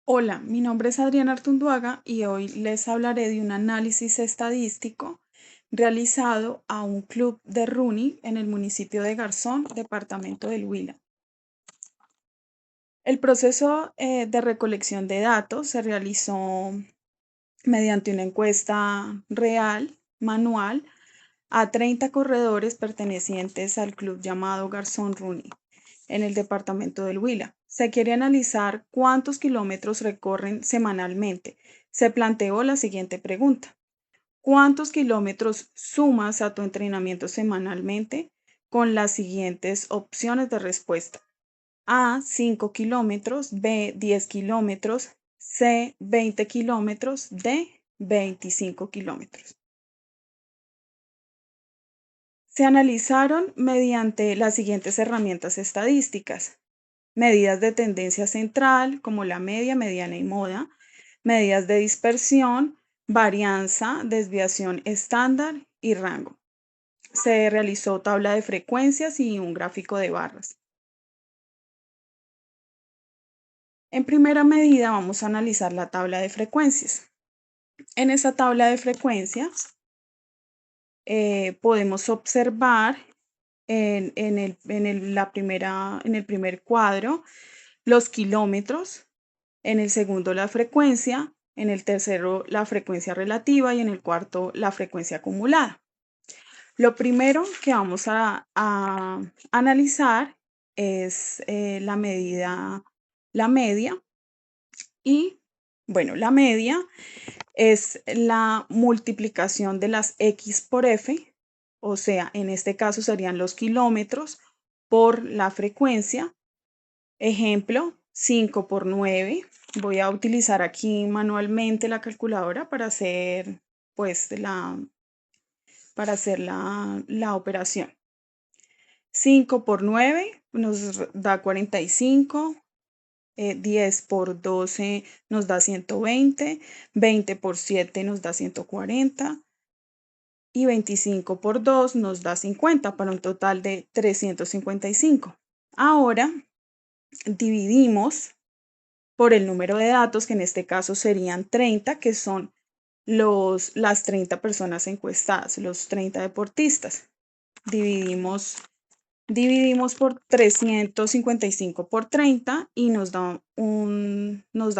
Hola, mi nombre es Adriana Artunduaga y hoy les hablaré de un análisis estadístico realizado a un club de running en el municipio de Garzón, departamento del Huila. El proceso de recolección de datos se realizó mediante una encuesta real, manual, a 30 corredores pertenecientes al club llamado Garzón Running en el departamento del Huila. Se quiere analizar cuántos kilómetros recorren semanalmente. Se planteó la siguiente pregunta: ¿cuántos kilómetros sumas a tu entrenamiento semanalmente? Con las siguientes opciones de respuesta: A, 5 kilómetros; B, 10 kilómetros; C, 20 kilómetros; D, 25 kilómetros. Se analizaron mediante las siguientes herramientas estadísticas: medidas de tendencia central, como la media, mediana y moda; medidas de dispersión, varianza, desviación estándar y rango. Se realizó tabla de frecuencias y un gráfico de barras. En primera medida vamos a analizar la tabla de frecuencias. En esa tabla de frecuencias podemos observar en el primer cuadro los kilómetros, en el segundo la frecuencia, en el tercero la frecuencia relativa y en el cuarto la frecuencia acumulada. Lo primero que vamos a analizar es la media. Y bueno, la media es la multiplicación de las X por F, o sea, en este caso serían los kilómetros por la frecuencia. Ejemplo, 5 por 9. Voy a utilizar aquí manualmente la calculadora para hacer, pues, la operación. 5 por 9 nos da 45. 10 por 12 nos da 120, 20 por 7 nos da 140 y 25 por 2 nos da 50, para un total de 355. Ahora dividimos por el número de datos, que en este caso serían 30, que son las 30 personas encuestadas, los 30 deportistas. Dividimos por 355 por 30 y nos da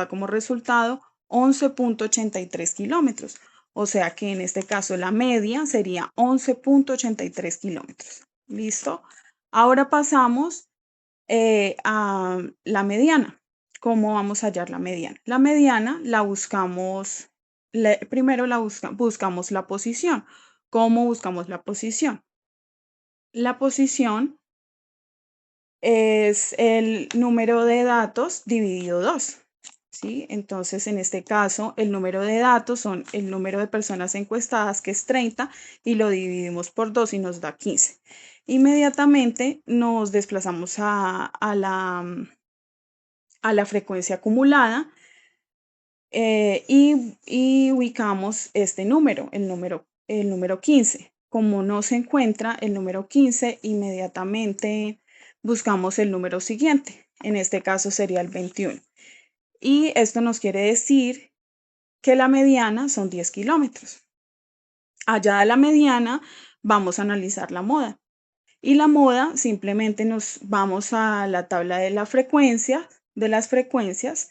como resultado 11.83 kilómetros. O sea que en este caso la media sería 11.83 kilómetros. ¿Listo? Ahora pasamos a la mediana. ¿Cómo vamos a hallar la mediana? La mediana la buscamos, primero buscamos la posición. ¿Cómo buscamos la posición? La posición es el número de datos dividido 2, ¿sí? Entonces, en este caso, el número de datos son el número de personas encuestadas, que es 30, y lo dividimos por 2 y nos da 15. Inmediatamente nos desplazamos a la frecuencia acumulada y ubicamos este número, el número 15. Como no se encuentra el número 15, inmediatamente buscamos el número siguiente. En este caso sería el 21. Y esto nos quiere decir que la mediana son 10 kilómetros. Allá de la mediana vamos a analizar la moda. Y la moda simplemente nos vamos a la tabla de de las frecuencias,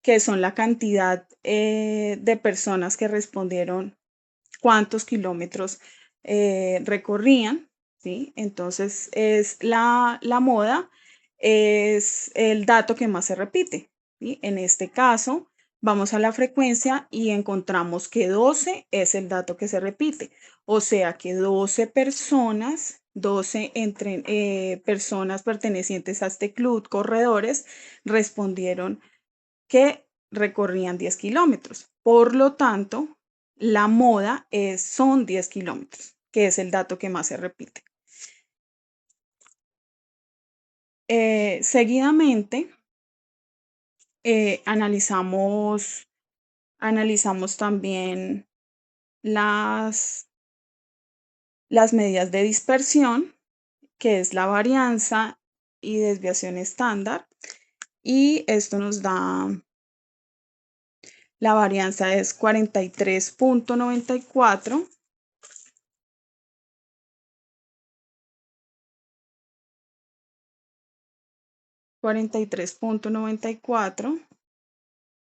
que son la cantidad de personas que respondieron cuántos kilómetros recorrían, ¿sí? Entonces, la moda es el dato que más se repite, ¿sí? En este caso, vamos a la frecuencia y encontramos que 12 es el dato que se repite. O sea que 12 personas, personas pertenecientes a este club, corredores, respondieron que recorrían 10 kilómetros. Por lo tanto, la moda son 10 kilómetros, que es el dato que más se repite. Seguidamente, analizamos también las, las medidas de dispersión, que es la varianza y desviación estándar, y esto nos da La varianza es 43.94. 43.94.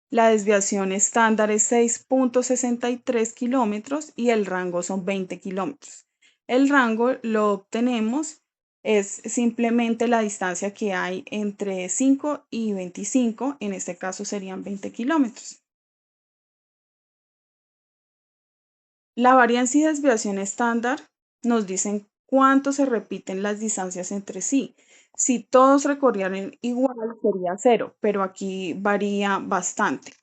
La desviación estándar es 6.63 kilómetros y el rango son 20 kilómetros. El rango lo obtenemos es simplemente la distancia que hay entre 5 y 25, en este caso serían 20 kilómetros. La varianza y desviación estándar nos dicen cuánto se repiten las distancias entre sí. Si todos recorrieran igual sería cero, pero aquí varía bastante.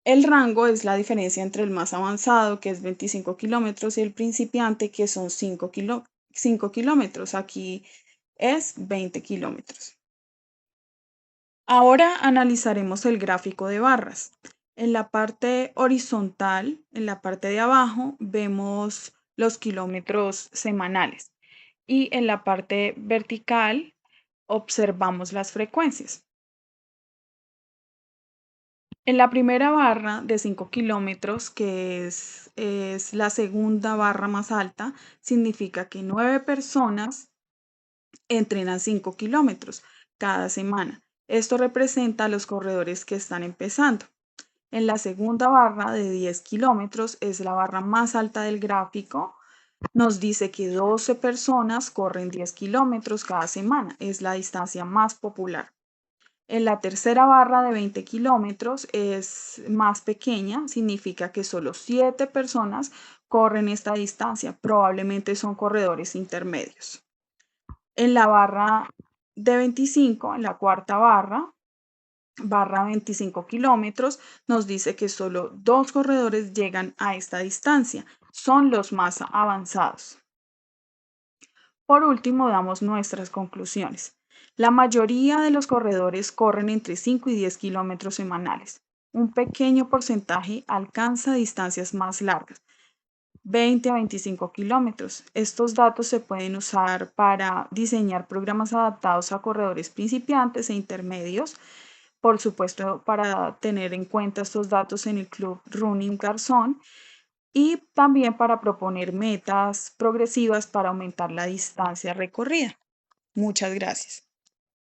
El rango es la diferencia entre el más avanzado, que es 25 kilómetros, y el principiante, que son 5 kilómetros. Aquí es 20 kilómetros. Ahora analizaremos el gráfico de barras. En la parte horizontal, en la parte de abajo, vemos los kilómetros semanales y en la parte vertical observamos las frecuencias. En la primera barra de 5 kilómetros, que es la segunda barra más alta, significa que 9 personas entrenan 5 kilómetros cada semana. Esto representa a los corredores que están empezando. En la segunda barra de 10 kilómetros, es la barra más alta del gráfico, nos dice que 12 personas corren 10 kilómetros cada semana. Es la distancia más popular. En la tercera barra de 20 kilómetros es más pequeña, significa que solo 7 personas corren esta distancia, probablemente son corredores intermedios. En la barra de 25, en la cuarta barra 25 kilómetros, nos dice que solo 2 corredores llegan a esta distancia, son los más avanzados. Por último, damos nuestras conclusiones. La mayoría de los corredores corren entre 5 y 10 kilómetros semanales. Un pequeño porcentaje alcanza distancias más largas, 20 a 25 kilómetros. Estos datos se pueden usar para diseñar programas adaptados a corredores principiantes e intermedios. Por supuesto, para tener en cuenta estos datos en el Club Running Garzón y también para proponer metas progresivas para aumentar la distancia recorrida. Muchas gracias.